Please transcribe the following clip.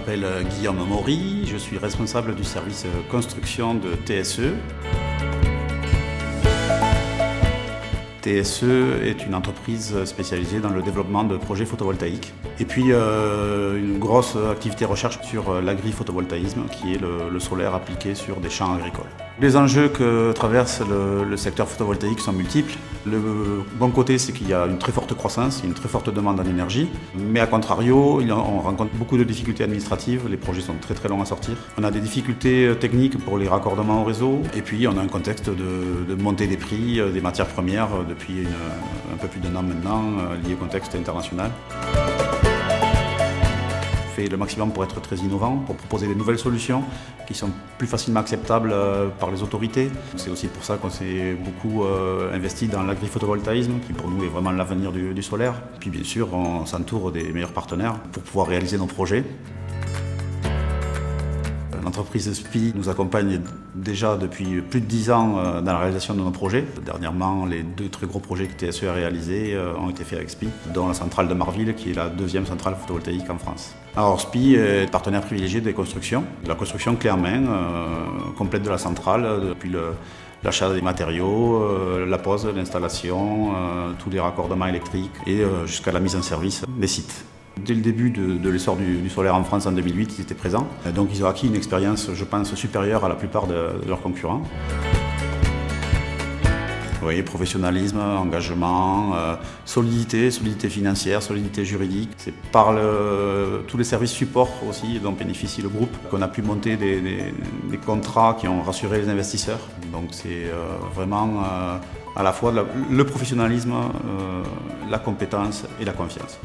m'appelle Guillaume Maury, je suis responsable du service construction de TSE. TSE est une entreprise spécialisée dans le développement de projets photovoltaïques. Et puis une grosse activité recherche sur l'agri-photovoltaïsme, qui est le solaire appliqué sur des champs agricoles. Les enjeux que traverse le secteur photovoltaïque sont multiples. Le bon côté, c'est qu'il y a une très forte croissance, une très forte demande en énergie. Mais à contrario, on rencontre beaucoup de difficultés administratives. Les projets sont très très longs à sortir. On a des difficultés techniques pour les raccordements au réseau. Et puis on a un contexte de montée des prix des matières premières depuis un peu plus d'un an maintenant, lié au contexte international. On fait le maximum pour être très innovant, pour proposer des nouvelles solutions qui sont plus facilement acceptables par les autorités. C'est aussi pour ça qu'on s'est beaucoup investi dans l'agri-photovoltaïsme, qui pour nous est vraiment l'avenir du solaire. Puis bien sûr, on s'entoure des meilleurs partenaires pour pouvoir réaliser nos projets. L'entreprise SPI nous accompagne déjà depuis plus de 10 ans dans la réalisation de nos projets. Dernièrement, les 2 très gros projets que TSE a réalisés ont été faits avec SPI, dont la centrale de Marville, qui est la 2e centrale photovoltaïque en France. Alors SPI est partenaire privilégié des constructions, de la construction clé en main, complète de la centrale, depuis l'achat des matériaux, la pose, l'installation, tous les raccordements électriques et jusqu'à la mise en service des sites. Dès le début de l'essor du solaire en France en 2008, ils étaient présents. Donc ils ont acquis une expérience, je pense, supérieure à la plupart de leurs concurrents. Oui, professionnalisme, engagement, solidité financière, solidité juridique. C'est par tous les services supports aussi dont bénéficie le groupe qu'on a pu monter des contrats qui ont rassuré les investisseurs. Donc c'est vraiment à la fois le professionnalisme, la compétence et la confiance.